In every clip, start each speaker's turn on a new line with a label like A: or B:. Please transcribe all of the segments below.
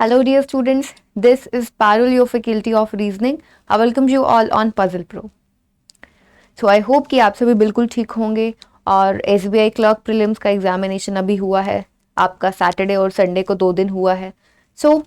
A: Hello dear students, this is Parul, your faculty of reasoning. I welcome you all on Puzzle Pro. So I hope कि आप सभी बिल्कुल ठीक होंगे और SBI क्लर्क प्रीलिम्स का एग्जामिनेशन अभी हुआ है, आपका सैटरडे और संडे को 2 दिन हुआ है. So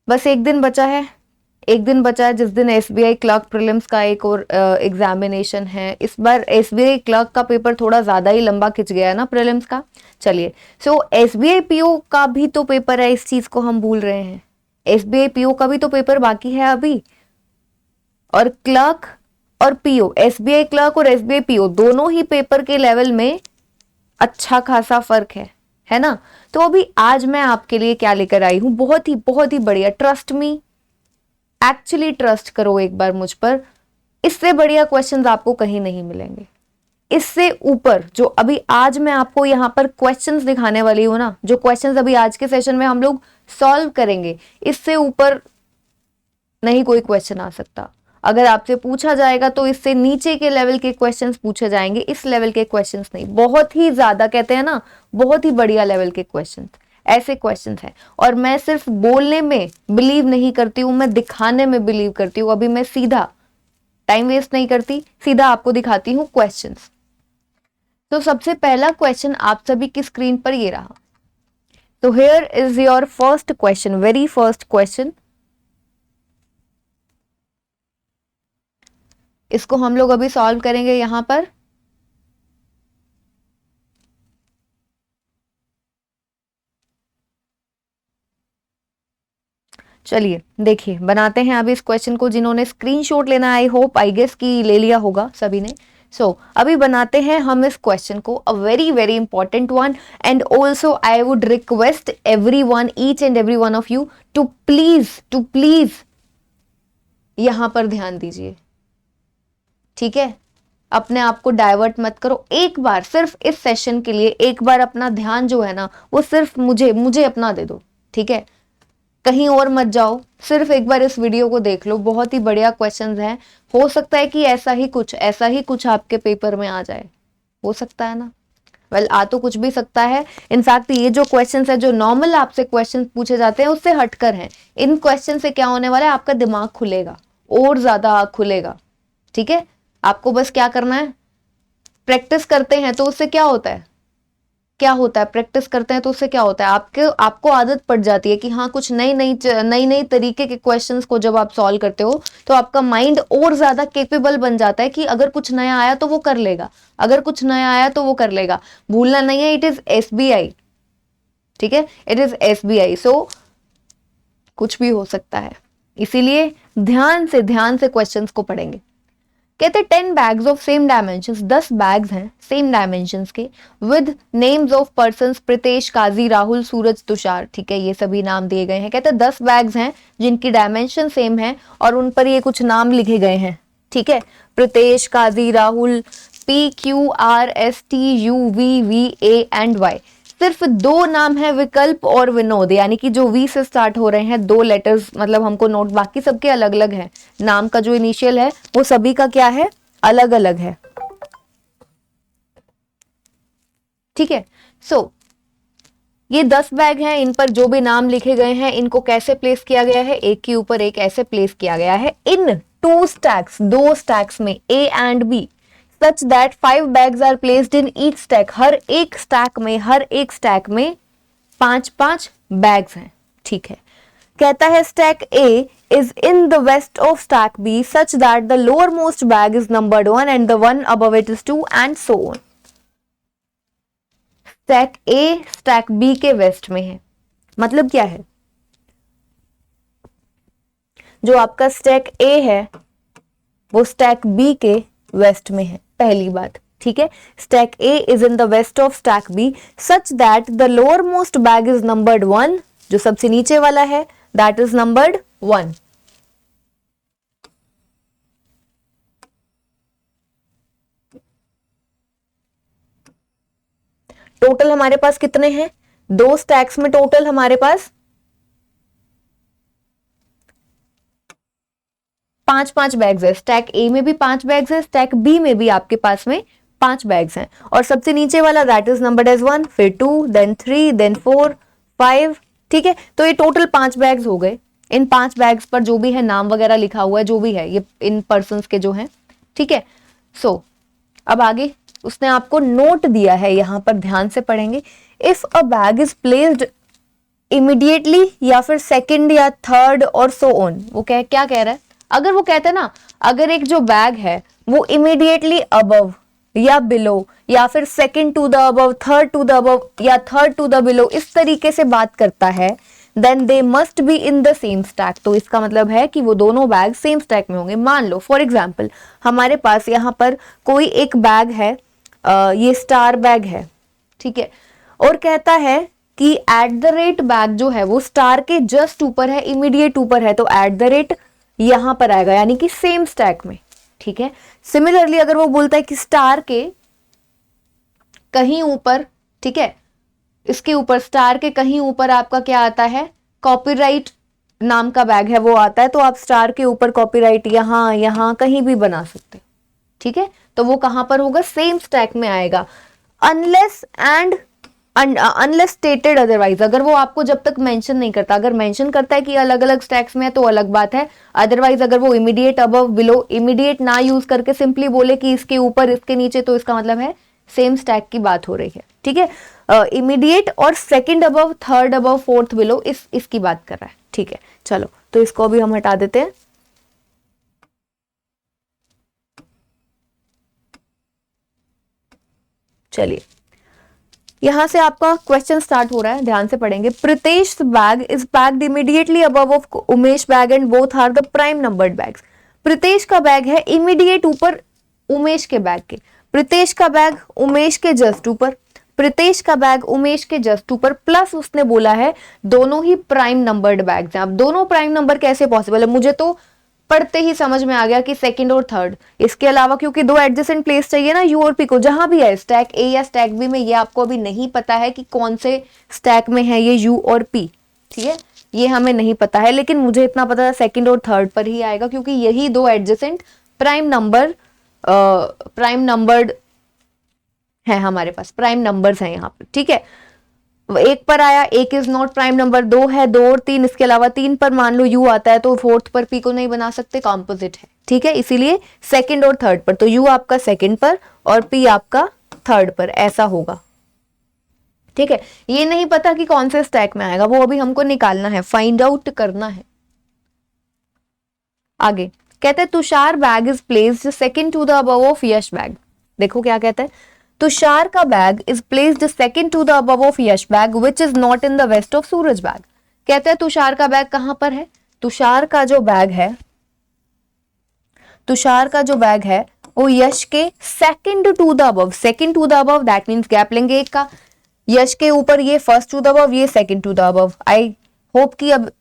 A: बस एक दिन बचा है जिस दिन SBI क्लर्क प्रीलिम्स का एक और एग्जामिनेशन है. इस बार SBI क्लर्क का पेपर थोड़ा ज़्यादा ही लंबा खिंच गया है ना प्रीलिम्स का. चलिए, सो SBI PO का भी तो पेपर है, इस चीज़ को हम भूल रहे हैं. SBI PO का भी तो पेपर बाकी है अभी. और क्लर्क और PO, SBI क्लर्क और SBI PO दोनों ही पेपर के लेवल में अच्छा खासा फर्क है ना. तो अभी आज मैं आपके लिए क्या लेकर आई हूं, बहुत ही बढ़िया. ट्रस्ट मी, एक्चुअली ट्रस्ट करो एक बार मुझ पर. इससे बढ़िया क्वेश्चंस आपको कहीं नहीं मिलेंगे. इससे ऊपर जो अभी आज मैं आपको यहाँ पर क्वेश्चंस दिखाने वाली हूँ ना, जो क्वेश्चंस अभी आज के सेशन में हम लोग सॉल्व करेंगे, इससे ऊपर नहीं कोई क्वेश्चन आ सकता. अगर आपसे पूछा जाएगा तो इससे नीचे के लेवल के क्वेश्चंस पूछे जाएंगे, इस लेवल के क्वेश्चंस नहीं. बहुत ही ज्यादा, कहते हैं ना, बहुत ही बढ़िया लेवल के क्वेश्चंस, ऐसे क्वेश्चंस हैं. और मैं सिर्फ बोलने में बिलीव नहीं करती हूँ, मैं दिखाने में बिलीव करती हूँ. अभी मैं सीधा टाइम वेस्ट नहीं करती, सीधा आपको दिखाती हूँ क्वेश्चंस. तो सबसे पहला क्वेश्चन आप सभी की स्क्रीन पर ये रहा. तो here is your first question, very first question. इसको हम लोग अभी सॉल्व करेंगे यहां पर. चलिए देखिए, बनाते हैं अभी इस क्वेश्चन को. जिन्होंने स्क्रीनशॉट लेना, आई होप, आई गेस कि ले लिया होगा सभी ने. अभी बनाते हैं हम इस क्वेश्चन को. A very important one. And also I would request every one, each and every one of you to please यहां पर ध्यान दीजिए. ठीक है, अपने आप को डाइवर्ट मत करो. एक बार सिर्फ इस सेशन के लिए एक बार अपना ध्यान जो है ना, वो सिर्फ मुझे अपना दे दो. ठीक है, कहीं और मत जाओ, सिर्फ एक बार इस वीडियो को देख लो. बहुत ही बढ़िया क्वेश्चंस हैं. हो सकता है कि ऐसा ही कुछ आपके पेपर में आ जाए. हो सकता है ना. वेल, आ तो कुछ भी सकता है. इनफैक्ट ये जो क्वेश्चंस है, जो नॉर्मल आपसे क्वेश्चंस पूछे जाते हैं, उससे हटकर हैं. इन क्वेश्चन से क्या होने वाला है, आपका दिमाग खुलेगा, और ज्यादा खुलेगा. ठीक है, आपको बस क्या करना है, प्रैक्टिस करते हैं तो उससे क्या होता है, प्रैक्टिस करते हैं तो उससे क्या होता है, आपको आदत पड़ जाती है कि हाँ, कुछ नई तरीके के क्वेश्चंस को जब आप सॉल्व करते हो तो आपका माइंड और ज्यादा केपेबल बन जाता है कि अगर कुछ नया आया तो वो कर लेगा. भूलना नहीं है, इट इज SBI. ठीक है, इट इज SBI. सो कुछ भी हो सकता है, इसीलिए ध्यान से क्वेश्चंस को पढ़ेंगे. कहते 10 bags of same dimensions, 10 bags हैं सेम डायमेंशंस के, with names of persons Pritesh, Kaji, Rahul, Suraj, Tushar. ठीक है, ये सभी नाम दिए गए हैं. कहते 10 बैग्स हैं जिनकी डायमेंशन सेम है और उन पर ये कुछ नाम लिखे गए हैं. ठीक है, Pritesh, Kaji, Rahul, PQRSTUVVA and Y. सिर्फ 2 नाम है, विकल्प और विनोद, यानी कि जो V से स्टार्ट हो रहे हैं, 2 लेटर्स, मतलब हमको नोट, बाकी सबके अलग अलग है. नाम का जो इनिशियल है वो सभी का क्या है, अलग अलग है. ठीक है, ये 10 बैग हैं. इन पर जो भी नाम लिखे गए हैं, इनको कैसे प्लेस किया गया है, एक के ऊपर एक ऐसे प्लेस किया गया है इन 2 स्टैक्स, 2 स्टैक्स में, A and B, such that 5 bags are placed in each stack. हर एक स्टैक में 5 बैग्स हैं. ठीक है, कहता है stack A is in the west of stack B such that the lowermost bag is numbered 1 and the one above it is 2 and so on. Stack A stack B के waste में है. मतलब क्या है, जो आपका स्टैक A है वो स्टैक B के वेस्ट में है, पहली बात. ठीक है, stack A is in the west of stack B such that the lowermost bag is numbered 1, जो सबसे नीचे वाला है दैट इज नंबर्ड 1. टोटल हमारे पास कितने हैं, 2 स्टैक्स में टोटल हमारे पास 5 बैग्स है. स्टैक A में भी 5 बैग्स है, स्टैक B में भी आपके पास में 5 बैग्स हैं. और सबसे नीचे वाला दैट इज नंबर्ड एज 1, फिर 2, देन 3, देन 4, 5. ठीक है, तो ये टोटल 5 बैग्स हो गए। इन 5 बैग्स पर जो भी है नाम वगैरह लिखा हुआ है, जो भी है ये इन पर्सन्स के जो हैं, ठीक है। सो अब आगे उसने आपको नोट दिया है, यहां पर ध्यान से पढ़ेंगे। If a bag is placed immediately या फिर सेकंड या थर्ड और सो ऑन, वो क्या कह रहा है, अगर वो कहता है ना, अगर एक जो बैग है वो इमीडिएटली अबव या बिलो या फिर second to the above, third to the above या थर्ड टू द बिलो, इस तरीके से बात करता है, then they must be in the same stack. तो इसका मतलब है कि वो दोनों बैग सेम स्टैक में होंगे। मान लो फॉर एग्जाम्पल हमारे पास यहाँ पर कोई एक बैग है, ये स्टार बैग है, ठीक है, और कहता है कि एट द रेट बैग जो है वो स्टार के जस्ट ऊपर है, इमीडिएट ऊपर है, तो एट द रेट यहां पर आएगा, यानी कि सेम स्टैक में, ठीक है। सिमिलरली अगर वो बोलता है कि स्टार के कहीं ऊपर, ठीक है, इसके ऊपर स्टार के कहीं ऊपर आपका क्या आता है, कॉपीराइट नाम का बैग है वो आता है, तो आप स्टार के ऊपर कॉपीराइट यहां कहीं भी बना सकते, ठीक है। तो वो कहां पर होगा, सेम स्टैक में आएगा, अनलेस स्टेटेड अदरवाइज। अगर वो आपको जब तक मेंशन नहीं करता, अगर मेंशन करता है कि अलग अलग स्टैक्स में है तो अलग बात है, अदरवाइज अगर वो इमीडिएट अबव बिलो, इमीडिएट ना यूज करके सिंपली बोले कि इसके ऊपर इसके नीचे, तो इसका मतलब है सेम स्टैक की बात हो रही है, ठीक है। इमीडिएट और second above, third above, fourth below, इसकी बात कर रहा है, ठीक है। चलो तो इसको अभी हम हटा देते हैं। चलिए यहां से आपका क्वेश्चन स्टार्ट हो रहा है, ध्यान से पढ़ेंगे। Pritesh bag is packed immediately above of Umesh bag and both are the prime numbered bags. Pritesh का बैग है इमीडिएट ऊपर उमेश के बैग के, प्रीतेश का बैग उमेश के जस्ट ऊपर, प्रीतेश का बैग उमेश के जस्ट ऊपर, प्लस उसने बोला है दोनों ही प्राइम नंबर्ड बैग्स हैं। अब दोनों प्राइम नंबर कैसे पॉसिबल है, मुझे तो पढ़ते ही समझ में आ गया कि सेकंड और थर्ड। इसके अलावा क्योंकि दो एडजेसेंट प्लेस चाहिए ना, यू और पी को, जहां भी है स्टैक ए या स्टैक बी में, ये आपको अभी नहीं पता है कि कौन से स्टैक में है ये यू और पी, ठीक है, ये हमें नहीं पता है, लेकिन मुझे इतना पता है सेकंड और थर्ड पर ही आएगा, क्योंकि यही दो एडजेसेंट प्राइम नंबर्ड है, हमारे पास प्राइम नंबर्स हैं यहाँ पर, ठीक है। एक पर आया, एक इज नॉट प्राइम नंबर, दो है, दो और तीन, इसके अलावा तीन पर मान लो यू आता है, तो फोर्थ पर पी को नहीं बना सकते, कॉम्पोजिट है, ठीक है, इसीलिए सेकंड और थर्ड पर, तो यू आपका सेकंड पर और पी आपका थर्ड पर, ऐसा होगा, ठीक है। ये नहीं पता कि कौन से स्टैक में आएगा, वो अभी हमको निकालना है, फाइंड आउट करना है। आगे कहते हैं Tushar bag is placed second to the above of Yash bag. देखो क्या कहता है, तुषार का bag is placed second to the above of Yash bag which is not in the west of Suraj bag. कहते हैं तुषार का बैग कहां पर है, तुषार का जो बैग है, तुषार का जो बैग है वो यश के second to the above, second to the above that means gap लेंगे एक का, यश के ऊपर ये फर्स्ट टू द अबव, ये second to the above. I hope कि अब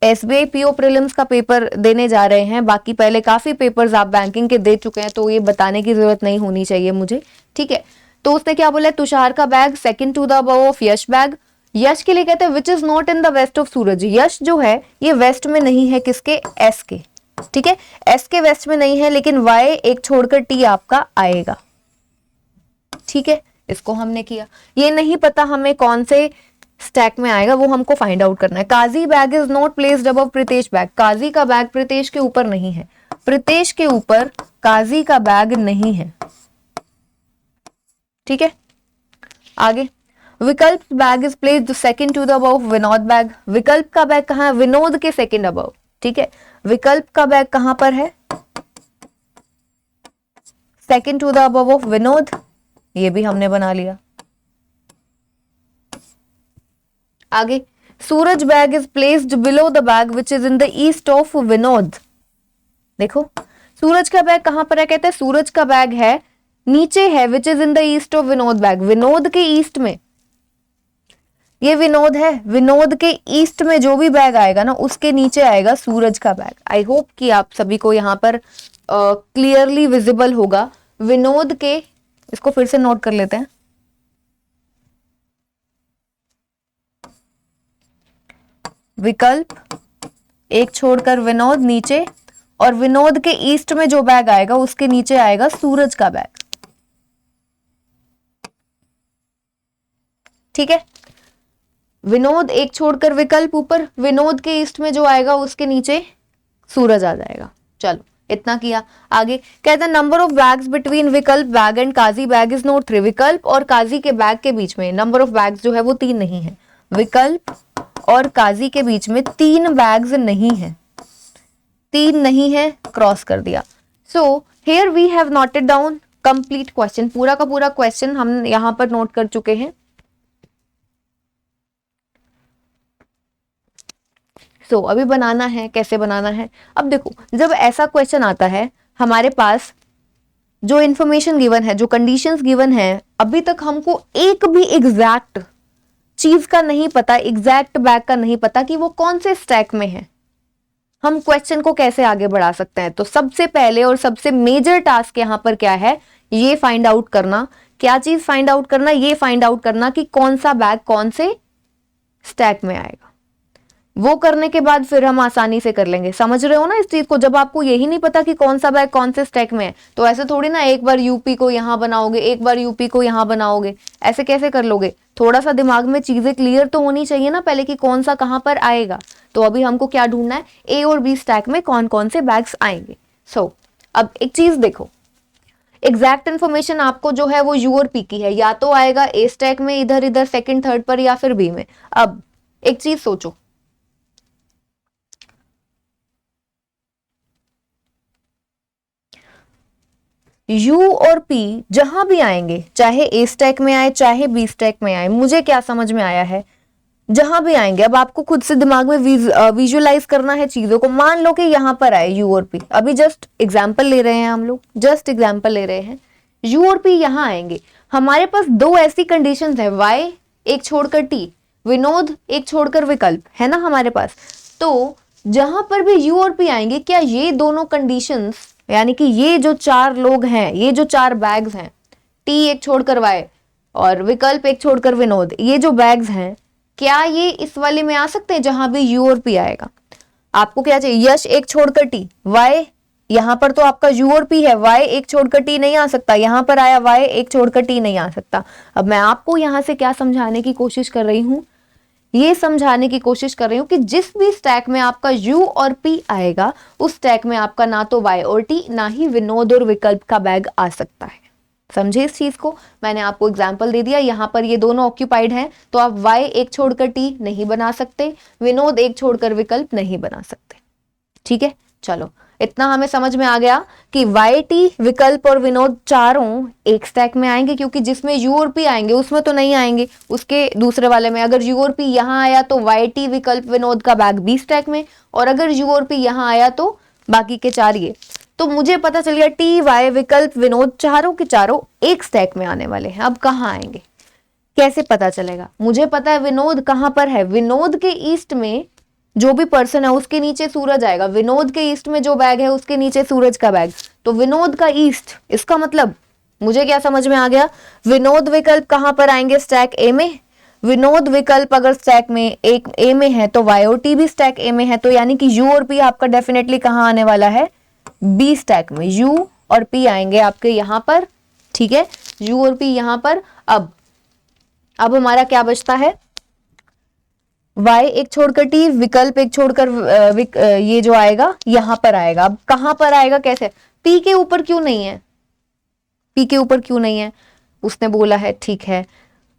A: एसबीआई पीओ प्रीलिम्स का पेपर देने जा रहे हैं, बाकी पहले काफी पेपर्स आप बैंकिंग के दे चुके हैं, तो ये बताने की जरूरत नहीं होनी चाहिए मुझे, ठीक है। तो उसने क्या बोला, तुषार का bag second to the above of Yash bag. Yash के लिए कहते हैं which is not in the west of Suraj. Yash जो है ये वेस्ट में नहीं है, किसके, एस के, ठीक है, एस के वेस्ट में नहीं है, लेकिन वाई एक छोड़कर टी आपका आएगा, ठीक है। इसको हमने किया, ये नहीं पता हमें कौन से स्टैक में आएगा, वो हमको फाइंड आउट करना है। Kaji bag is not placed above Pritesh bag. Kaji का बैग प्रीतेश के ऊपर नहीं है, प्रीतेश के ऊपर काजी का बैग नहीं है, ठीक है। आगे Vikalp bag is placed second to the above Vinod bag. Vikalp का बैग कहां है, विनोद के सेकंड अबव, ठीक है। विकल्प का बैग कहां पर है, second to the above of Vinod, ये भी हमने बना लिया। आगे Suraj bag is placed below the bag which is in the east of Vinod. देखो सूरज का बैग कहां पर है, कहते हैं सूरज का बैग है नीचे है, विच is in the east of Vinod bag, Vinod के ईस्ट में, ये विनोद है, विनोद के ईस्ट में जो भी बैग आएगा ना उसके नीचे आएगा सूरज का बैग। आई होप कि आप सभी को यहां पर क्लियरली विजिबल होगा। विनोद के, इसको फिर से नोट कर लेते हैं, विकल्प एक छोड़कर विनोद नीचे, और विनोद के ईस्ट में जो बैग आएगा उसके नीचे आएगा सूरज का बैग, ठीक है। विनोद एक छोड़कर विकल्प ऊपर, विनोद के ईस्ट में जो आएगा उसके नीचे सूरज आ जाएगा। चलो इतना किया। आगे कहता है number of bags between Vikalp bag and Kaji bag is not 3। विकल्प और काजी के बैग के बीच में नंबर ऑफ बैग्स जो है वो 3 नहीं है। विकल्प और काजी के बीच में 3 बैग्स नहीं है, 3 नहीं है, क्रॉस कर दिया। So here we have noted down complete question, पूरा का पूरा क्वेश्चन हम यहां पर नोट कर चुके हैं। सो अभी बनाना है, कैसे बनाना है। अब देखो जब ऐसा क्वेश्चन आता है, हमारे पास जो इंफॉर्मेशन गिवन है, जो कंडीशंस गिवन है, अभी तक हमको एक भी एग्जैक्ट चीज का नहीं पता, एग्जैक्ट बैग का नहीं पता कि वो कौन से स्टैक में है। हम क्वेश्चन को कैसे आगे बढ़ा सकते हैं? तो सबसे पहले और सबसे मेजर टास्क यहां पर क्या है, ये फाइंड आउट करना। क्या चीज फाइंड आउट करना? ये फाइंड आउट करना कि कौन सा बैग कौन से स्टैक में आएगा। वो करने के बाद फिर हम आसानी से कर लेंगे। समझ रहे हो ना इस चीज को? जब आपको यही नहीं पता कि कौन सा बैग कौन से स्टैक में है, तो ऐसे थोड़ी ना एक बार यूपी को यहां बनाओगे, एक बार यूपी को यहां बनाओगे, ऐसे कैसे कर लोगे? थोड़ा सा दिमाग में चीजें क्लियर तो होनी चाहिए ना पहले कि कौन सा कहां पर आएगा। तो अभी हमको क्या ढूंढना है, ए और बी स्टैक में कौन कौन से बैग्स आएंगे। सो अब एक चीज देखो, एग्जैक्ट इन्फॉर्मेशन आपको जो है वो यू और पी की है, या तो आएगा ए स्टैक में इधर इधर सेकंड थर्ड पर, या फिर बी में। अब एक चीज सोचो, U और P जहां भी आएंगे, चाहे A स्टैक में आए चाहे B स्टैक में आए, मुझे क्या समझ में आया है, जहां भी आएंगे अब आपको खुद से दिमाग में विजुअलाइज करना है चीजों को। मान लो कि यहां पर आए U और P, अभी जस्ट एग्जांपल ले रहे हैं हम लोग, जस्ट एग्जांपल ले रहे हैं। U और P यहां आएंगे, हमारे पास 2 ऐसी कंडीशंस है, Y एक छोड़कर T, विनोद एक छोड़कर विकल्प, है ना हमारे पास। तो जहां पर भी U और P आएंगे, क्या ये दोनों कंडीशंस, यानी कि ये जो 4 लोग हैं, ये जो 4 बैग्स हैं, T एक छोड़कर Y और विकल्प एक छोड़कर विनोद, ये जो बैग्स हैं, क्या ये इस वाले में आ सकते हैं जहां भी U और P आएगा? आपको क्या चाहिए, यश एक छोड़कर T, Y यहां पर तो आपका U और P है, Y एक छोड़कर T नहीं आ सकता, यहां पर आया Y एक छोड़कर T नहीं आ सकता। अब मैं आपको यहां से क्या समझाने की कोशिश कर रही हूं, ये समझाने की कोशिश कर रही हूं कि जिस भी स्टैक में आपका U और P आएगा, उस स्टैक में आपका ना तो Y और T, ना ही विनोद और विकल्प का बैग आ सकता है। समझे इस चीज को? मैंने आपको एग्जाम्पल दे दिया, यहां पर ये दोनों ऑक्यूपाइड हैं, तो आप Y एक छोड़कर T नहीं बना सकते, विनोद एक छोड़कर विकल्प नहीं बना सकते। ठीक है, चलो इतना हमें समझ में आ गया कि Y, T, विकल्प और विनोद चारों एक स्टैक में आएंगे, क्योंकि जिसमें U और P आएंगे उसमें तो नहीं आएंगे, उसके दूसरे वाले में। अगर U और P यहाँ आया तो Y, T, विकल्प, विनोद का बैग B स्टैक में, और अगर U और P यहाँ आया तो बाकी के 4 ये। तो मुझे पता चल गया T, Y, विकल्प, विनोद चारों के चारों एक स्टैक में आने वाले हैं। अब कहाँ आएंगे, कैसे पता चलेगा? मुझे पता है विनोद कहाँ पर है, विनोद के ईस्ट में जो भी पर्सन है उसके नीचे सूरज आएगा, विनोद के ईस्ट में जो बैग है उसके नीचे सूरज का बैग, तो विनोद का ईस्ट, इसका मतलब मुझे क्या समझ में आ गया, विनोद विकल्प कहां पर आएंगे, स्टैक ए में। विनोद विकल्प अगर स्टैक में एक ए में है तो Y और T भी स्टैक ए में है, तो यानी कि U और P आपका डेफिनेटली कहां आने वाला है, B स्टैक में। U और P आएंगे आपके यहां पर, ठीक है, U और P यहां पर। अब हमारा क्या बचता है, Y एक छोड़कर T, विकल्प एक छोड़कर ये जो आएगा यहां पर आएगा। अब कहां पर आएगा, कैसे? P के ऊपर क्यों नहीं है, P के ऊपर क्यों नहीं है? उसने बोला है, ठीक है,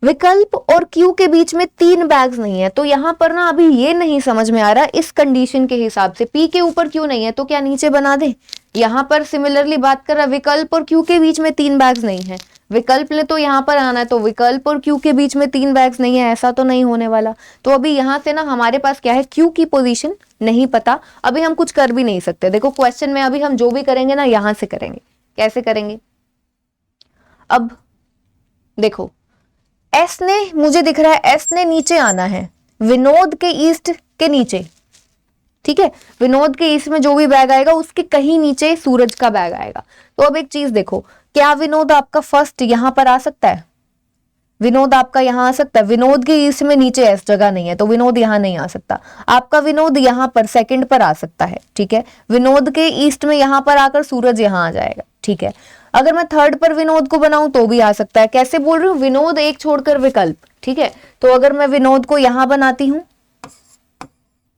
A: विकल्प और Q के बीच में 3 बैग्स नहीं है, तो यहां पर ना अभी ये नहीं समझ में आ रहा इस कंडीशन के हिसाब से P के ऊपर क्यों नहीं है, तो क्या नीचे बना दे? यहां पर सिमिलरली बात कर रहा, विकल्प और Q के बीच में 3 बैग्स नहीं है, विकल्प ने तो यहां पर आना है, तो विकल्प और Q के बीच में 3 बैग्स नहीं है, ऐसा तो नहीं होने वाला। तो अभी यहां से ना हमारे पास क्या है, Q की पोजीशन नहीं पता, अभी हम कुछ कर भी नहीं सकते। देखो क्वेश्चन में अभी हम जो भी करेंगे ना यहां से करेंगे। कैसे करेंगे? अब देखो S ने, मुझे दिख रहा है S ने नीचे आना है, विनोद के ईस्ट के नीचे, ठीक है, विनोद के ईस्ट में जो भी बैग आएगा उसके कहीं नीचे सूरज का बैग आएगा। तो अब एक चीज देखो, क्या विनोद आपका फर्स्ट यहां पर आ सकता है? विनोद आपका यहां आ सकता है, विनोद के ईस्ट में नीचे एस जगह नहीं है तो विनोद यहां नहीं आ सकता। आपका विनोद यहां पर सेकंड पर आ सकता है, ठीक है, विनोद के ईस्ट में यहां पर आकर सूरज यहां आ जाएगा, ठीक है। अगर मैं थर्ड पर विनोद को बनाऊं तो भी आ सकता है। कैसे बोल रही हूँ, विनोद एक छोड़कर विकल्प, ठीक है, तो अगर मैं विनोद को यहां बनाती हूं,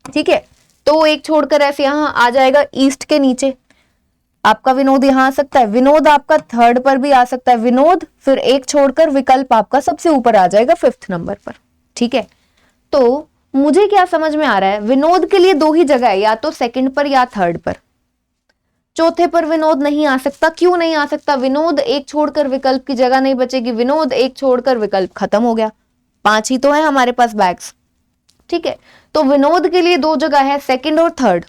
A: ठीक है, तो एक छोड़कर ऐसे यहां आ जाएगा ईस्ट के नीचे, आपका विनोद यहां आ सकता है, विनोद आपका थर्ड पर भी आ सकता है, विनोद फिर एक छोड़कर विकल्प आपका सबसे ऊपर आ जाएगा 5th नंबर पर। ठीक है, तो मुझे क्या समझ में आ रहा है, विनोद के लिए दो ही जगह है, या तो सेकंड पर या थर्ड पर, चौथे पर विनोद नहीं आ सकता। क्यों नहीं आ सकता? विनोद एक छोड़कर विकल्प की जगह नहीं बचेगी, विनोद एक छोड़कर विकल्प खत्म हो गया, 5 ही तो है हमारे पास बैग्स। ठीक है, तो विनोद के लिए दो जगह है, सेकंड और थर्ड,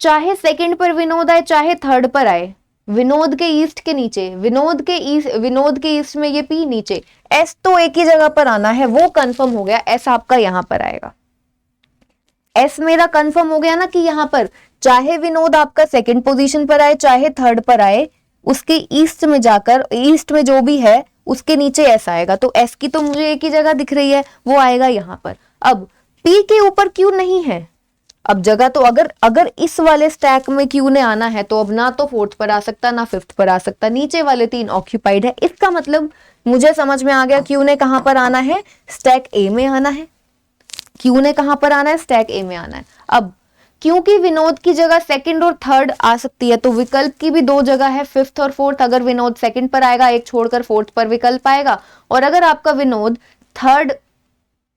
A: चाहे सेकंड पर विनोद आए चाहे थर्ड पर आए, विनोद के ईस्ट के नीचे, विनोद के ईस्ट में ये पी नीचे, एस तो एक ही जगह पर आना है, वो कंफर्म हो गया, एस आपका यहां पर आएगा। एस मेरा कंफर्म हो गया ना कि यहां पर चाहे विनोद आपका सेकंड पोजीशन पर आए चाहे थर्ड पर आए, उसके ईस्ट में जाकर, ईस्ट में जो भी है उसके नीचे एस आएगा, तो एस की तो मुझे एक ही जगह दिख रही है, वो आएगा यहां पर। अब पी के ऊपर क्यों नहीं है, अब जगह तो अगर इस वाले स्टैक में क्यू ने आना है तो अब ना तो 4th पर आ सकता ना 5th पर आ सकता, नीचे वाले 3 ऑक्यूपाइड है, इसका मतलब मुझे समझ में आ गया क्यू ने कहां पर आना है, स्टैक ए में आना है। क्यू ने कहां पर आना है, स्टैक ए में आना है। अब क्योंकि विनोद की जगह सेकंड और थर्ड आ सकती है, तो विकल्प की भी दो जगह है, 5th और 4th। अगर विनोद सेकंड पर आएगा, एक छोड़कर 4th पर विकल्प आएगा, और अगर आपका विनोद थर्ड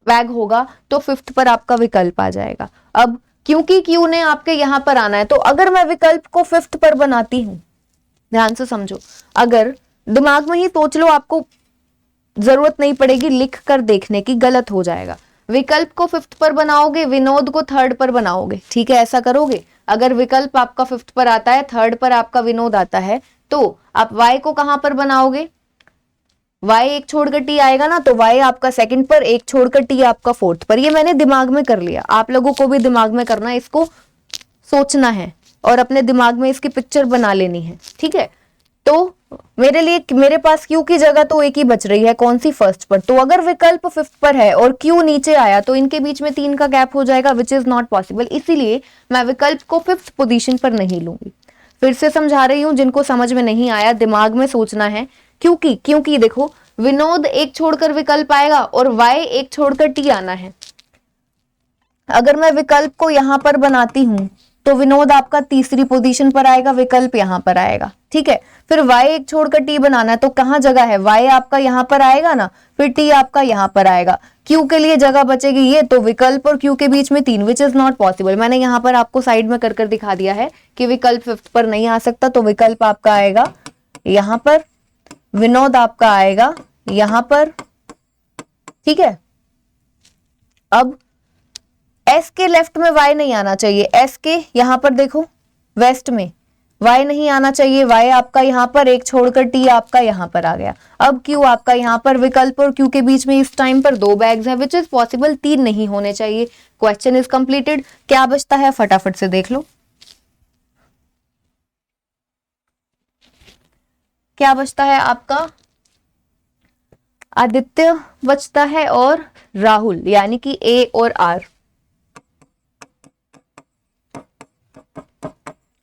A: बैग होगा तो 5th पर आपका विकल्प आ जाएगा। अब क्योंकि क्यू ने आपके यहां पर आना है, तो अगर मैं विकल्प को 5th पर बनाती हूं, ध्यान से समझो, अगर दिमाग में ही सोच लो, आपको जरूरत नहीं पड़ेगी लिख कर देखने की, गलत हो जाएगा। विकल्प को 5th पर बनाओगे, विनोद को थर्ड पर बनाओगे, ठीक है, ऐसा करोगे। अगर विकल्प आपका 5th पर आता है, थर्ड पर आपका विनोद आता है, तो आप वाई को कहां पर बनाओगे, वाई एक छोड़कर टी आएगा ना, तो वाई आपका सेकंड पर, एक छोड़कर टी आपका 4th पर। ये मैंने दिमाग में कर लिया, आप लोगों को भी दिमाग में करना है, इसको सोचना है और अपने दिमाग में इसकी पिक्चर बना लेनी है। ठीक है, तो मेरे पास क्यू की जगह तो एक ही बच रही है, कौन सी, 1st पर। तो अगर विकल्प 5th पर है और क्यू नीचे आया तो इनके बीच में 3 का गैप हो जाएगा, विच इज नॉट पॉसिबल, इसीलिए मैं विकल्प को 5th पोजीशन पर नहीं लूंगी। फिर से समझा रही हूं, जिनको समझ में नहीं आया दिमाग में सोचना है, क्योंकि देखो, विनोद एक छोड़कर विकल्प आएगा और वाई एक छोड़कर टी आना है। अगर मैं विकल्प को यहां पर बनाती हूं तो विनोद आपका तीसरी पोजीशन पर आएगा, विकल्प यहां पर आएगा। ठीक है, फिर y एक छोड़कर t बनाना है, तो कहां जगह है, y आपका यहां पर आएगा ना, फिर t आपका यहां पर आएगा, q के लिए जगह बचेगी ये, तो विकल्प और q के बीच में 3, विच इज नॉट पॉसिबल। मैंने यहां पर आपको साइड में कर दिखा दिया है कि विकल्प 5th पर नहीं आ सकता, तो विकल्प आपका आएगा यहां पर, विनोद आपका आएगा यहां पर। ठीक है, अब एस के लेफ्ट में वाई नहीं आना चाहिए, एस के यहां पर देखो वेस्ट में वाई नहीं आना चाहिए, वाई आपका यहां पर, एक छोड़कर टी आपका यहां पर आ गया। अब क्यू आपका यहां पर, विकल्प और क्यू के बीच में इस टाइम पर 2 बैग्स हैं, विच इज पॉसिबल, 3 नहीं होने चाहिए। Question is completed. क्या बचता है फटाफट से देख लो, क्या बचता है आपका, आदित्य बचता है और राहुल, यानी कि ए और आर,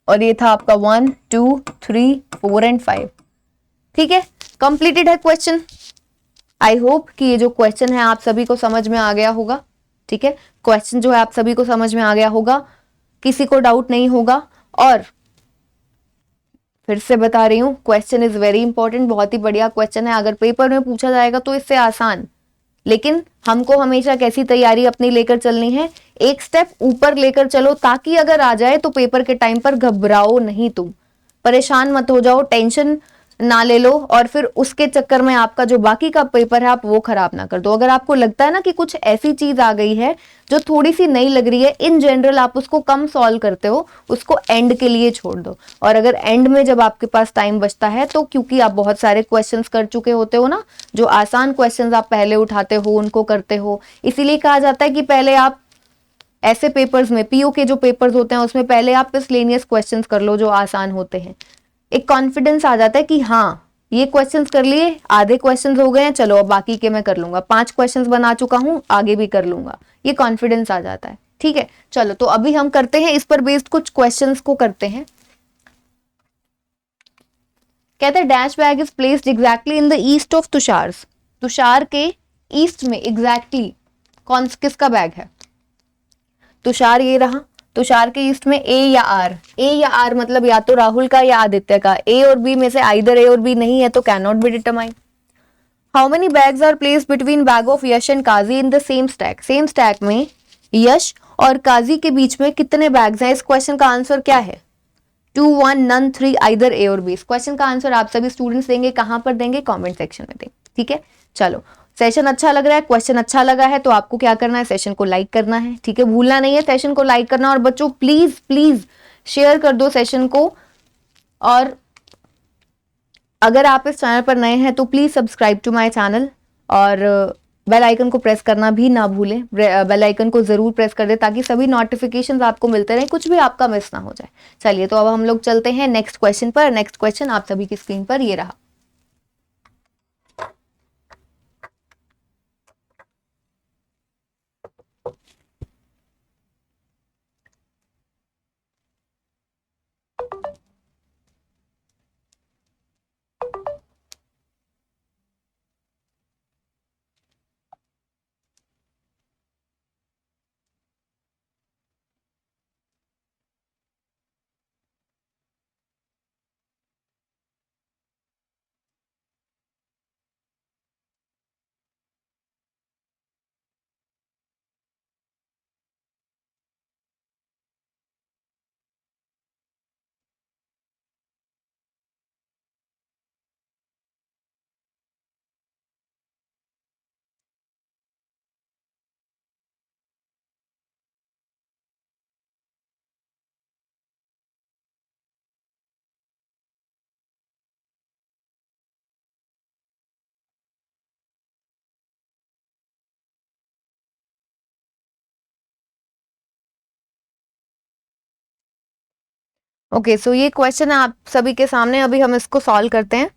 A: और ये था आपका 1 2 3 4 एंड 5। ठीक है, कंप्लीटेड है क्वेश्चन। आई होप कि ये जो क्वेश्चन है आप सभी को समझ में आ गया होगा। ठीक है, क्वेश्चन जो है आप सभी को समझ में आ गया होगा, किसी को डाउट नहीं होगा। और फिर से बता रही हूं, क्वेश्चन इज वेरी इंपॉर्टेंट, बहुत ही बढ़िया क्वेश्चन है। अगर पेपर में पूछा जाएगा तो इससे आसान, लेकिन हमको हमेशा कैसी तैयारी अपनी लेकर चलनी है, एक स्टेप ऊपर लेकर चलो, ताकि अगर आ जाए तो पेपर के टाइम पर घबराओ नहीं, तुम परेशान मत हो जाओ, टेंशन ना ले लो, और फिर उसके चक्कर में आपका जो बाकी का पेपर है आप वो खराब ना कर दो। अगर आपको लगता है ना कि कुछ ऐसी चीज आ गई है जो थोड़ी सी नई लग रही है, इन जनरल आप उसको कम सॉल्व करते हो, उसको एंड के लिए छोड़ दो। और अगर एंड में जब आपके पास टाइम बचता है, तो क्योंकि आप बहुत सारे क्वेश्चंस कर चुके होते हो ना, जो आसान क्वेश्चंस आप पहले उठाते हो उनको करते हो, इसीलिए कहा जाता है कि पहले आप ऐसे पेपर्स में, पीओ के जो पेपर्स होते हैं उसमें पहले आप मिसलेनियस क्वेश्चंस कर लो जो आसान होते हैं। एक कॉन्फिडेंस आ जाता है कि हाँ ये क्वेश्चंस कर लिए, आधे क्वेश्चंस हो गए हैं, चलो अब बाकी के मैं कर लूंगा, 5 क्वेश्चंस बना चुका हूं, आगे भी कर लूंगा, ये कॉन्फिडेंस आ जाता है। ठीक है, चलो तो अभी हम करते हैं इस पर बेस्ड कुछ क्वेश्चंस को करते हैं। कहते हैं dash bag is placed exactly in the east of Tushar's. Tushar के ईस्ट में एग्जैक्टली कौन किसका बैग है? तुषार ये रहा, तुषार के ईस्ट में ए या आर, ए या आर मतलब या तो राहुल का या आदित्य का, ए और बी में से आइदर ए और बी नहीं है तो can not be determine. How many bags are placed between bag of Yash and Kaji in the same stack? Same stack में यश और काजी के बीच में कितने बैग्स हैं? इस क्वेश्चन का आंसर क्या है? 2, 1, none, 3, आइदर ए और बी। इस क्वेश्चन का आंसर आप सभी स्टूडेंट्स देंगे, कहां पर देंगे? कमेंट सेक्शन में देंगे, ठीक है। चलो, सेशन अच्छा लग रहा है, क्वेश्चन अच्छा लगा है तो आपको क्या करना है? सेशन को लाइक करना है, ठीक है, भूलना नहीं है सेशन को लाइक करना। और बच्चों प्लीज प्लीज शेयर कर दो सेशन को, और अगर आप इस चैनल पर नए हैं तो please subscribe to my channel, और बेल आइकन को प्रेस करना भी ना भूलें। बेल आइकन को जरूर प्रेस कर दे ताकि सभी नोटिफिकेशंस आपको मिलते रहें, कुछ भी आपका मिस ना हो जाए। चलिए, तो अब हम लोग चलते हैं नेक्स्ट क्वेश्चन पर। नेक्स्ट क्वेश्चन आप सभी की स्क्रीन पर ये रहा। ओके, सो ये क्वेश्चन है आप सभी के सामने, अभी हम इसको सॉल्व करते हैं।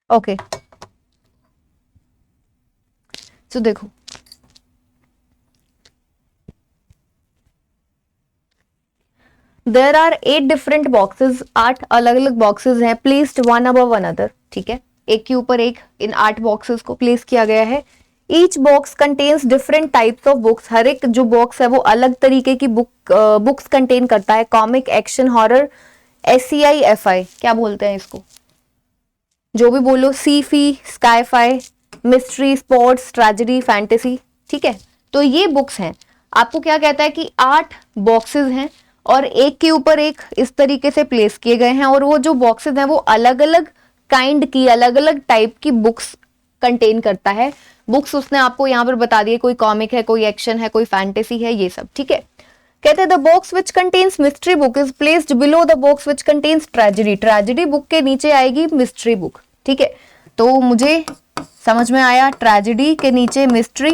A: ओके, तो देखो, देयर आर 8 डिफरेंट बॉक्सेस, 8 अलग अलग बॉक्सेस हैं, प्लेस्ड वन अबव अनदर, ठीक है, एक के ऊपर एक इन 8 बॉक्सेस को प्लेस किया गया है। Each box contains different types of books, हर एक जो बॉक्स है वो अलग तरीके की बुक्स कंटेन करता है। कॉमिक, एक्शन, हॉरर, SCI-FI, क्या बोलते हैं इसको, जो भी बोलो, sci-fi, sci-fi, mystery, sports, tragedy, fantasy, ठीक है। तो ये बुक्स हैं, आपको क्या कहता है कि 8 बॉक्सेस हैं और एक के ऊपर एक इस तरीके से प्लेस किए गए हैं, और वो जो बॉक्सेस हैं वो अलग अलग काइंड की, अलग अलग टाइप की बुक्स कंटेन करता है। बुक्स उसने आपको यहाँ पर बता दिए, कोई कॉमिक है, कोई एक्शन है, कोई फैंटेसी है, ये सब, ठीक है। कहते हैं the box which contains mystery book is placed below the box which contains tragedy, tragedy book के नीचे आएगी मिस्ट्री बुक, ठीक है। तो मुझे समझ में आया, ट्रेजेडी के नीचे मिस्ट्री,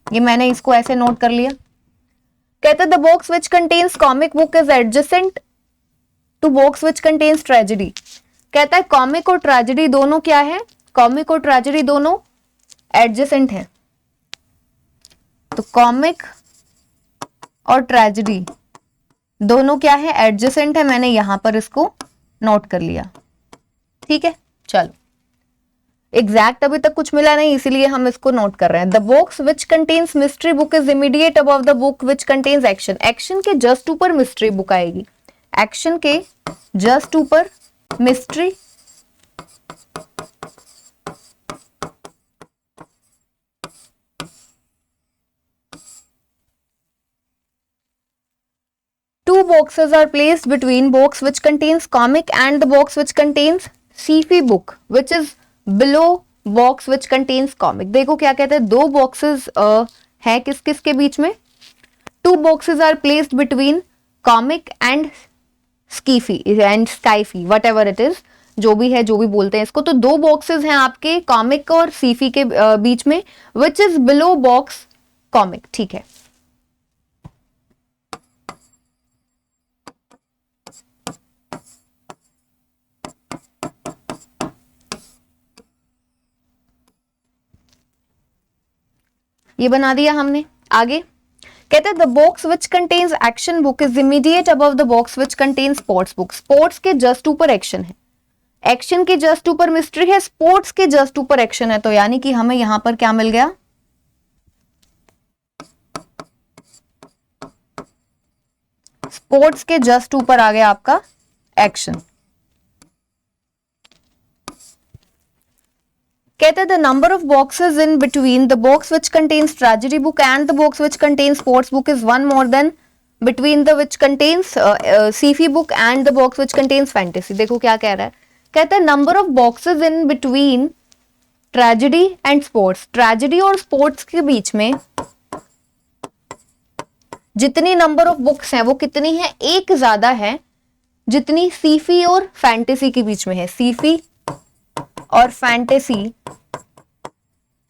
A: ये मैंने इसको ऐसे नोट कर लिया। कहते हैं the box which contains comic book is adjacent to box which contains tragedy, कहता है कॉमिक और ट्रेजेडी दोनों क्या है, कॉमिक और ट्रेजेडी दोनों एडजेसेंट है। तो कॉमिक और ट्रेजेडी दोनों क्या है, एडजेसेंट है, मैंने यहां पर इसको नोट कर लिया, ठीक है। चलो, एग्जैक्ट अभी तक कुछ मिला नहीं इसीलिए हम इसको नोट कर रहे हैं। The box which contains mystery book is immediate above the book which contains action, action के जस्ट ऊपर मिस्ट्री बुक आएगी, एक्शन के जस्ट ऊपर mystery, two boxes are placed between box which contains comic and the box which contains sci-fi book which is below box which contains comic। देखो क्या कहते हैं, दो बॉक्सेस हैं किस किस के बीच में, two boxes are placed between comic and sci-fi and sci-fi whatever it is, जो भी है, जो भी बोलते हैं इसको। तो दो बॉक्सेस हैं आपके कॉमिक और सीफी के बीच में, which is below box comic, ठीक है। ये बना दिया हमने। आगे कहते हैं the box which contains action book is immediate above the box which contains sports book. Sports के जस्ट ऊपर एक्शन है, एक्शन के जस्ट ऊपर मिस्ट्री है, स्पोर्ट्स के जस्ट ऊपर एक्शन है, तो यानी कि हमें यहां पर क्या मिल गया, स्पोर्ट्स के जस्ट ऊपर आ गया आपका एक्शन। कहते हैं the number of boxes in between the box which contains tragedy book and the box which contains sports book is one more than between the which contains sci-fi book and the box which contains fantasy. देखो क्या कह रहा है, कहता है number of boxes in between tragedy and sports, tragedy और sports के बीच में जितनी नंबर ऑफ बुक्स हैं वो कितनी है, एक ज्यादा है जितनी सीफी और फैंटेसी के बीच में है। सीफी और फैंटेसी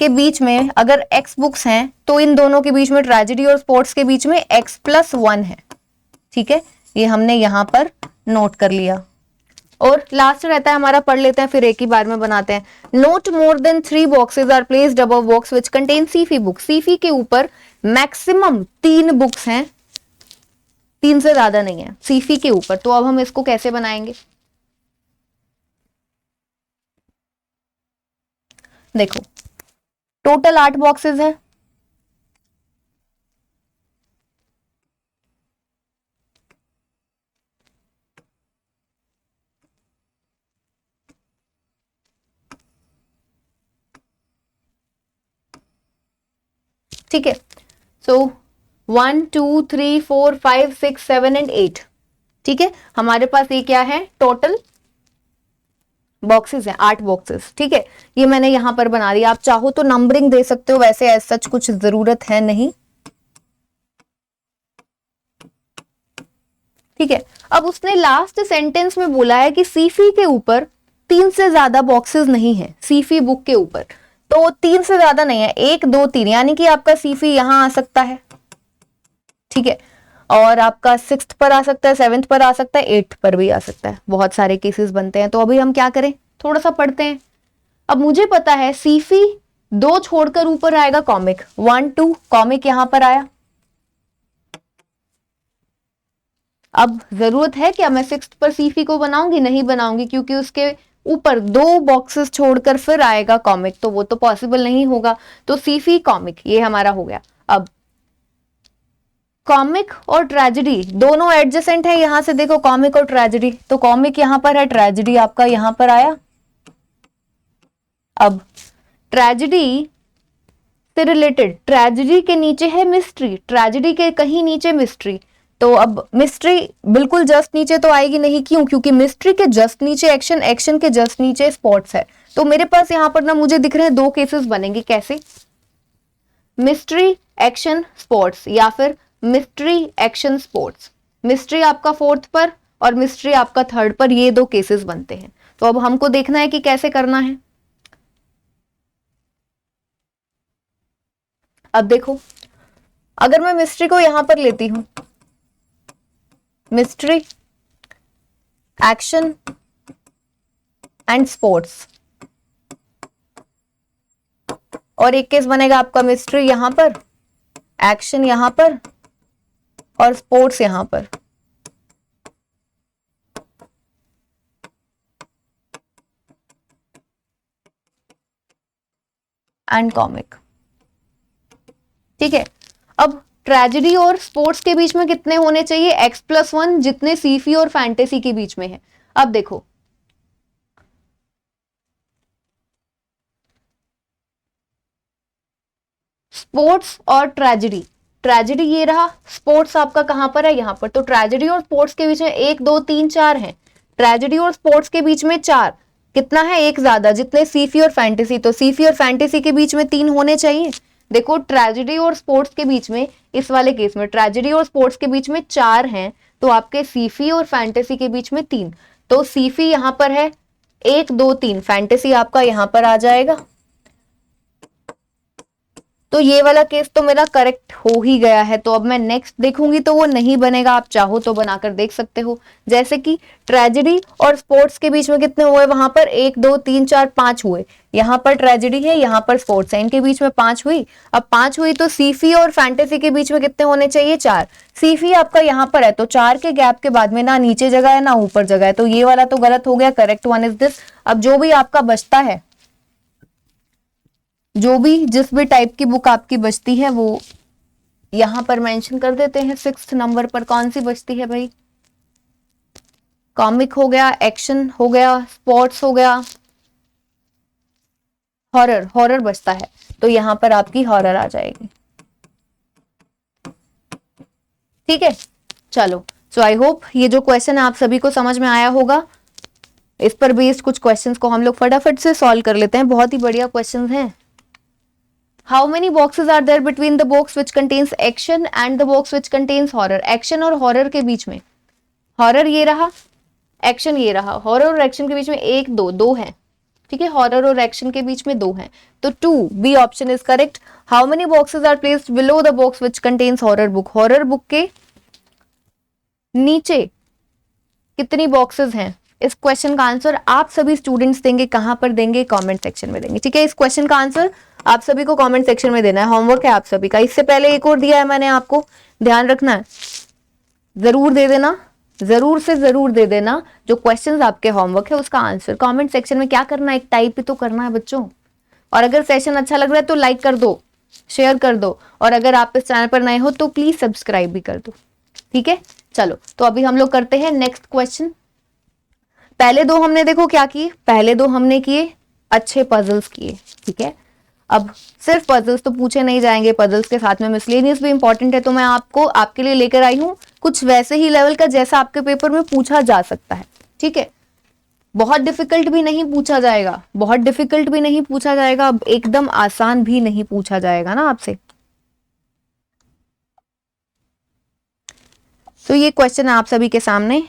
A: के बीच में अगर x बुक्स हैं तो इन दोनों के बीच में, ट्रेजेडी और स्पोर्ट्स के बीच में x+1 है, ठीक है। ये हमने यहां पर नोट कर लिया। और लास्ट रहता है हमारा, पढ़ लेते हैं फिर एक ही बार में बनाते हैं। Not more than 3 boxes are placed above box which contain sci-fi book. Sci-fi के ऊपर मैक्सिमम 3 बुक्स हैं, 3 से ज्यादा नहीं है सीफी के ऊपर। तो अब हम इसको कैसे बनाएंगे, देखो टोटल 8 बॉक्सेस हैं, ठीक है। सो 1 2 3 4 5 6 7 एंड 8, ठीक है। हमारे पास ये क्या है, टोटल बॉक्सेस हैं 8 बॉक्सेस, ठीक है। ये मैंने यहां पर बना दिया, आप चाहो तो नंबरिंग दे सकते हो, वैसे एज सच कुछ जरूरत है नहीं, ठीक है। अब उसने लास्ट सेंटेंस में बोला है कि सीफी के ऊपर 3 से ज्यादा बॉक्सेस नहीं है, सीफी बुक के ऊपर तो 3 से ज्यादा नहीं है, 1 2 3, यानी कि आपका सीफी यहां आ सकता है, ठीक है। और आपका 6th पर आ सकता है, 7th पर आ सकता है, 8th पर भी आ सकता है, बहुत सारे केसेस बनते हैं। तो अभी हम क्या करें, थोड़ा सा पढ़ते हैं। अब मुझे पता है सीफी 2 छोड़कर ऊपर आएगा कॉमिक, 1 2 कॉमिक यहां पर आया। अब जरूरत है क्या मैं 6th पर सीफी को बनाऊंगी, नहीं बनाऊंगी, क्योंकि उसके ऊपर 2 बॉक्सेस छोड़कर फिर आएगा कॉमिक, तो वो तो पॉसिबल नहीं होगा। तो सीफी कॉमिक ये हमारा हो गया। अब कॉमिक और ट्रेजेडी दोनों एडजेसेंट है, यहां से देखो कॉमिक और ट्रेजेडी, तो कॉमिक यहां पर है, ट्रेजेडी आपका यहां पर आया। अब ट्रेजेडी से रिलेटेड, ट्रेजेडी के नीचे है मिस्ट्री, ट्रेजेडी के कहीं नीचे मिस्ट्री, तो अब मिस्ट्री बिल्कुल जस्ट नीचे तो आएगी नहीं, क्यों, क्योंकि मिस्ट्री के जस्ट नीचे एक्शन, एक्शन के जस्ट नीचे स्पोर्ट्स है। तो मेरे पास यहां पर ना मुझे दिख रहे हैं 2 केसेस बनेंगे, कैसे, मिस्ट्री एक्शन स्पोर्ट्स या फिर मिस्ट्री एक्शन स्पोर्ट्स। मिस्ट्री आपका 4th पर और मिस्ट्री आपका 3rd पर, ये 2 केसेस बनते हैं। तो अब हमको देखना है कि कैसे करना है। अब देखो अगर मैं मिस्ट्री को यहां पर लेती हूं, मिस्ट्री एक्शन एंड स्पोर्ट्स, और एक केस बनेगा आपका मिस्ट्री यहां पर, एक्शन यहां पर और स्पोर्ट्स यहां पर। एंड कॉमिक, ठीक है। अब ट्रेजेडी और स्पोर्ट्स के बीच में कितने होने चाहिए, x+1, जितने सीफी और फैंटेसी के बीच में है। अब देखो स्पोर्ट्स और ट्रेजेडी, ट्रेजेडी ये रहा, स्पोर्ट्स आपका कहां पर है, यहां पर। तो ट्रेजेडी और स्पोर्ट्स के बीच में 1 2 3 4 है, ट्रेजेडी और स्पोर्ट्स के बीच में 4, कितना है, एक ज्यादा, जितने सीफी और फैंटेसी, तो सीफी और फैंटेसी के बीच में 3 होने चाहिए। देखो ट्रेजेडी और स्पोर्ट्स के बीच में, इस वाले केस में ट्रेजेडी और स्पोर्ट्स के बीच में 4 हैं, तो आपके सीफी और फैंटेसी के बीच में 3, तो सीफी यहां पर है 1 2 3 फैंटेसी आपका यहां पर आ जाएगा। तो ये वाला केस तो मेरा करेक्ट हो ही गया है। तो अब मैं नेक्स्ट देखूंगी तो वो नहीं बनेगा, आप चाहो तो बनाकर देख सकते हो। जैसे कि ट्रेजेडी और स्पोर्ट्स के बीच में कितने हुए, वहां पर 1 2 3 4 5 हुए। यहाँ पर ट्रेजेडी है, यहाँ पर स्पोर्ट्स है, इनके बीच में 5 हुई। अब 5 हुई तो सीफी और फैंटेसी के बीच में कितने होने चाहिए, 4। सीफी आपका यहाँ पर है तो 4 के गैप के बाद में ना नीचे जगह है ना ऊपर जगह है, तो ये वाला तो गलत हो गया। Correct one is this. अब जो भी आपका बचता है, जो भी जिस भी टाइप की बुक आपकी बचती है वो यहां पर मेंशन कर देते हैं। 6th नंबर पर कौन सी बचती है भाई, कॉमिक हो गया, एक्शन हो गया, स्पोर्ट्स हो गया, हॉरर, हॉरर बचता है तो यहां पर आपकी हॉरर आ जाएगी। ठीक है, चलो। सो आई होप ये जो क्वेश्चन है आप सभी को समझ में आया होगा। इस पर बेस्ड कुछ क्वेश्चंस को हम लोग फटाफट से सॉल्व कर लेते हैं, बहुत ही बढ़िया क्वेश्चंस हैं। How many boxes are there between the box which contains action and the box which contains horror? Action और horror के बीच में, horror ये रहा, action ये रहा। horror और action के बीच में 1 2 2 है, ठीक है। horror और action के बीच में 2 है, तो 2 B option is correct। How many boxes are placed below the box which contains horror book? horror book के नीचे कितनी बॉक्सेस हैं? इस क्वेश्चन का आंसर आप सभी स्टूडेंट्स देंगे, कहां पर देंगे, कमेंट सेक्शन में देंगे। ठीक है, इस क्वेश्चन का आंसर आप सभी को कमेंट सेक्शन में देना है, होमवर्क है आप सभी का। इससे पहले एक और दिया है मैंने आपको, ध्यान रखना है, जरूर दे देना, जरूर से जरूर दे देना। जो क्वेश्चंस आपके होमवर्क है उसका आंसर कमेंट सेक्शन में क्या करना है, एक टाइप ही तो करना है बच्चों। और अगर सेशन अच्छा लग रहा है तो लाइक कर दो, शेयर कर दो, और अगर आप इस चैनल पर नए हो तो प्लीज सब्सक्राइब भी कर दो। ठीक है, चलो तो अभी हम लोग करते हैं नेक्स्ट क्वेश्चन। पहले दो हमने देखो क्या किए, पहले दो हमने किए अच्छे पजल्स किए। ठीक है, अब सिर्फ पजल्स तो पूछे नहीं जाएंगे, पजल्स के साथ में मिसलेनियस भी इंपॉर्टेंट है। तो मैं आपको आपके लिए लेकर आई हूं कुछ वैसे ही लेवल का जैसा आपके पेपर में पूछा जा सकता है। ठीक है, बहुत डिफिकल्ट भी नहीं पूछा जाएगा, बहुत डिफिकल्ट भी नहीं पूछा जाएगा, एकदम आसान भी नहीं पूछा जाएगा ना आपसे। तो ये क्वेश्चन है आप सभी के सामने।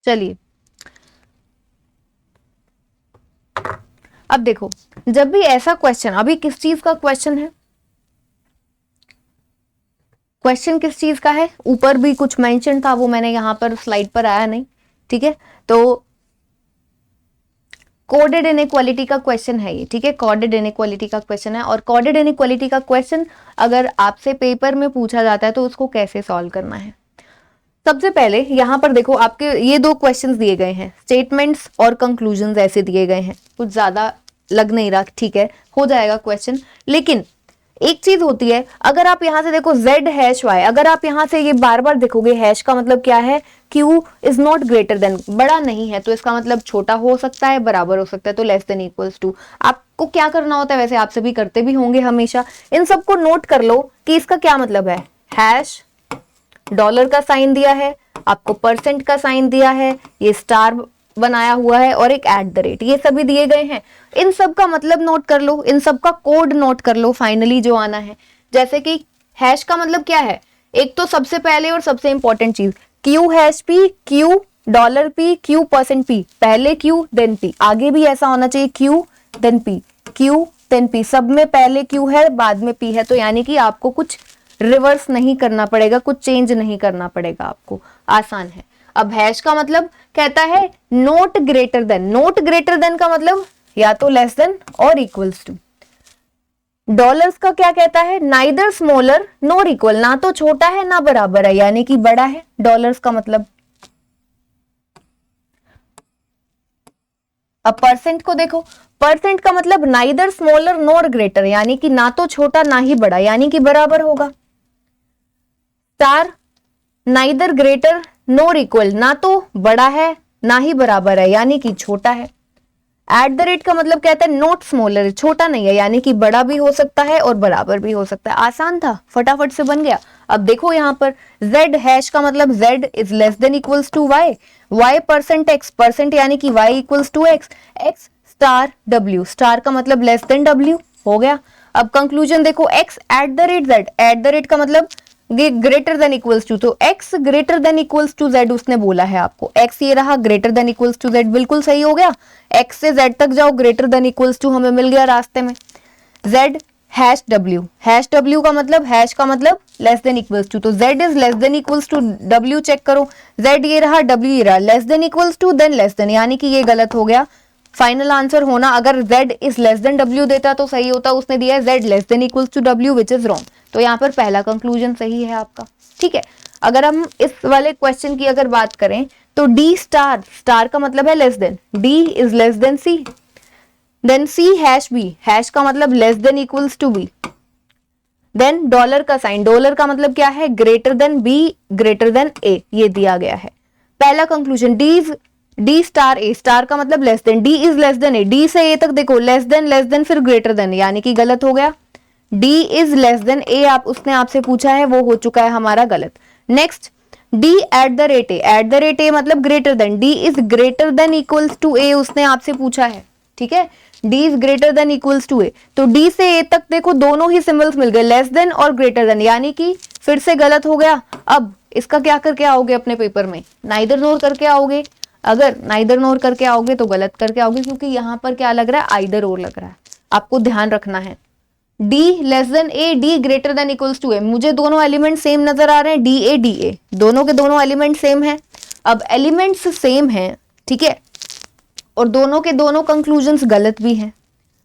A: चलिए, अब देखो, जब भी ऐसा क्वेश्चन, अभी किस चीज का क्वेश्चन है, क्वेश्चन किस चीज का है, ऊपर भी कुछ मेंशन था, वो मैंने यहां पर स्लाइड पर आया नहीं। ठीक है, तो कोडेड इनइक्वालिटी का क्वेश्चन है ये। ठीक है, कोडेड इनइक्वालिटी का क्वेश्चन है, और कोडेड इनइक्वालिटी का क्वेश्चन अगर आपसे पेपर में पूछा जाता है तो उसको कैसे सॉल्व करना है। सबसे पहले यहां पर देखो, आपके ये दो क्वेश्चंस दिए गए हैं, स्टेटमेंट्स और कंक्लूजन्स ऐसे दिए गए हैं, कुछ ज्यादा लग नहीं रहा। ठीक है, हो जाएगा क्वेश्चन। लेकिन एक चीज होती है, अगर आप यहां से देखो z हैश y, अगर आप यहां से ये बार बार देखोगे, हैश का मतलब क्या है, q is not greater than, बड़ा नहीं है, तो इसका मतलब छोटा हो सकता है, बराबर हो सकता है, तो लेस देन इक्वल्स टू। आपको क्या करना होता है, वैसे आप सभी करते भी होंगे हमेशा, इन सबको नोट कर लो कि इसका क्या मतलब है। हैश, डॉलर का साइन दिया है, आपको परसेंट का साइन दिया है, ये स्टार बनाया हुआ है, और एक एट द रेट, ये सभी दिए गए हैं। इन सब का मतलब नोट कर लो, इन सब का कोड नोट कर लो, फाइनली जो आना है। जैसे कि हैश का मतलब क्या है, एक तो सबसे पहले और सबसे इंपॉर्टेंट चीज, Q hash P, Q dollar P, Q percent P, पहले क्यू देन पी, आगे भी ऐसा होना चाहिए, Q then P, Q then P, सब में पहले क्यू है बाद में पी है, तो यानी कि आपको कुछ रिवर्स नहीं करना पड़ेगा, कुछ चेंज नहीं करना पड़ेगा आपको, आसान है। अब हैश का मतलब कहता है note greater than, note greater than का मतलब या तो लेस देन और इक्वल्स टू। डॉलर्स का क्या कहता है, नाइदर स्मॉलर नॉर इक्वल, ना तो छोटा है ना बराबर है, यानी कि बड़ा है डॉलर्स का मतलब। अब परसेंट को देखो, परसेंट का मतलब नाइदर स्मॉलर नॉर ग्रेटर, यानी कि ना तो छोटा ना ही बड़ा, यानी कि बराबर होगा। Star neither greater nor equal, ना तो बड़ा है ना ही बराबर है, यानी कि छोटा है। एट द रेट का मतलब कहता है नॉट स्मॉलर, छोटा नहीं है, यानी कि बड़ा भी हो सकता है और बराबर भी हो सकता है। आसान था, फटाफट से बन गया। अब देखो यहाँ पर z हैश का मतलब z is less than equals to y, y percent x, percent यानी कि y equals to x, x star w, star का मतलब लेस देन w हो गया। अब कंक्लूजन देखो, x at the rate z, at the rate का मतलब ग्रेटर देन इक्वल्स टू, तो x greater than equals to z उसने बोला है आपको, x ये रहा greater than equals to z, बिल्कुल सही हो गया। x से z तक जाओ, ग्रेटर देन इक्वल्स टू हमें मिल गया रास्ते में। z hash w, hash w का मतलब, हैश का मतलब लेस देन इक्वल्स टू, तो z is less than equals to w, check करो z ये रहा w ये रहा, less than equals to then less than, यानी कि ये गलत हो गया। फाइनल आंसर होना, अगर z is less than w देता तो सही होता, उसने दिया है z less than equals to w which is wrong, तो यहाँ पर पहला कंक्लूजन सही है आपका। ठीक है, अगर हम इस वाले क्वेश्चन की अगर बात करें तो d स्टार, स्टार का मतलब है less than, d is less than c, then c hash b, hash का मतलब less than equals to b, then dollar का साइन, डॉलर का मतलब क्या है, greater than b greater than a, ये दिया गया है। पहला conclusion d star a, star का मतलब less than, d is less than a, d से a तक देखो लेस देन फिर ग्रेटर देन, यानी कि गलत हो गया। d is less than a आप उसने आपसे पूछा है, वो हो चुका है हमारा गलत। Next d at the rate a, at the rate a मतलब greater than, d is greater than equals to a उसने आपसे पूछा है। ठीक है, d is greater than equals to a, तो d से a तक देखो दोनों ही सिंबल्स मिल गए, लेस देन और ग्रेटर देन, यानी कि फिर से गलत हो गया। अब इसका क्या करके आओगे अपने पेपर में, नाइदर नोर करके आओगे। अगर नाइदर नोर करके आओगे तो गलत करके आओगे, क्योंकि यहाँ पर क्या लग रहा है, आइदर और लग रहा है, आपको ध्यान रखना है। d less than a, d greater than equals to a, मुझे दोनों एलिमेंट सेम नजर आ रहे हैं, da दोनों के दोनों एलिमेंट सेम है। अब एलिमेंट्स सेम हैं, ठीक है, और दोनों के दोनों कंक्लूजन्स गलत भी हैं,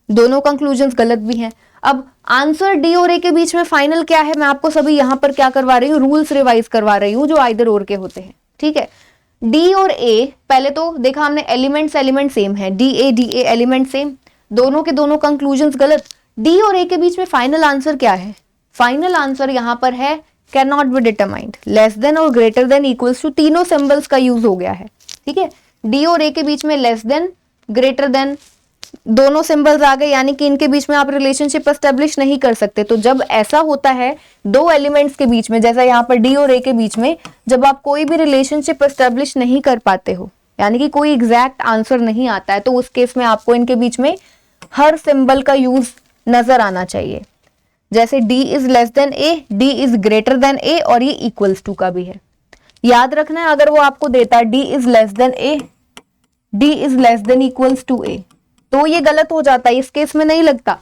A: दोनों कंक्लूजन्स गलत भी हैं। अब आंसर डी और ए के बीच में फाइनल क्या है, मैं आपको सभी यहाँ पर क्या करवा रही हूँ, रूल्स रिवाइज करवा रही हूँ जो आइदर और के होते हैं। ठीक है, डी और ए, पहले तो देखा हमने एलिमेंट सेम है, डी ए एलिमेंट सेम, दोनों के दोनों कंक्लूजन्स गलत। डी और ए के बीच में फाइनल आंसर क्या है, फाइनल आंसर यहाँ पर है can not be determined, less than और ग्रेटर देन इक्वल्स टू, तीनों सिंबल्स का यूज हो गया है। ठीक है, डी और ए के बीच में लेस देन ग्रेटर देन दोनों सिंबल्स आ गए, यानी कि इनके बीच में आप रिलेशनशिप एस्टेब्लिश नहीं कर सकते। तो जब ऐसा होता है दो एलिमेंट्स के बीच में, जैसा यहाँ पर डी और ए के बीच में, जब आप कोई भी रिलेशनशिप एस्टेब्लिश नहीं कर पाते हो, यानी कि कोई एग्जैक्ट आंसर नहीं आता है, तो उस केस में आपको इनके बीच में हर सिंबल का यूज नजर आना चाहिए। जैसे d is less than a, d is greater than a, और ये इक्वल्स टू का भी है। याद रखना है, अगर वो आपको देता है d is less than a, d is less than equals to a, तो ये गलत हो जाता है, इस केस में नहीं लगता।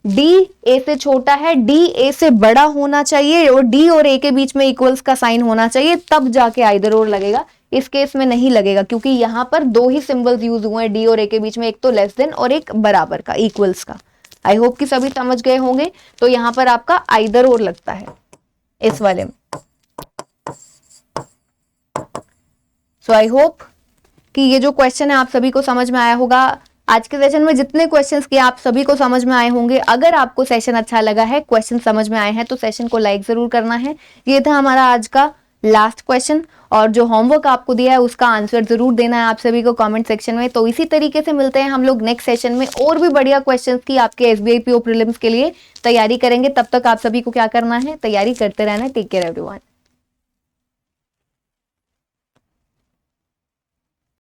A: d a से छोटा है, d a से बड़ा होना चाहिए, और d और a के बीच में इक्वल्स का साइन होना चाहिए, तब जाके आइदर और लगेगा। इस केस में नहीं लगेगा, क्योंकि यहाँ पर दो ही सिंबल्स यूज हुए हैं d और a के बीच में, एक तो लेस देन और एक बराबर का, इक्वल्स का। आई होप कि सभी समझ गए होंगे। तो यहाँ पर आपका आइदर और लगता है इस वाले में। सो आई होप कि ये जो क्वेश्चन है आप सभी को समझ में आया होगा। आज के सेशन में जितने क्वेश्चंस किए आप सभी को समझ में आए होंगे। अगर आपको सेशन अच्छा लगा है, क्वेश्चन समझ में आए हैं, तो सेशन को लाइक जरूर करना है। ये था हमारा आज का लास्ट क्वेश्चन, और जो होमवर्क आपको दिया है उसका आंसर जरूर देना है आप सभी को कमेंट सेक्शन में। तो इसी तरीके से मिलते हैं हम लोग नेक्स्ट सेशन में, और भी बढ़िया क्वेश्चंस की आपके SBI PO प्रीलिम्स के लिए तैयारी करेंगे। तब तक आप सभी को क्या करना है, तैयारी करते रहना है। Take care everyone.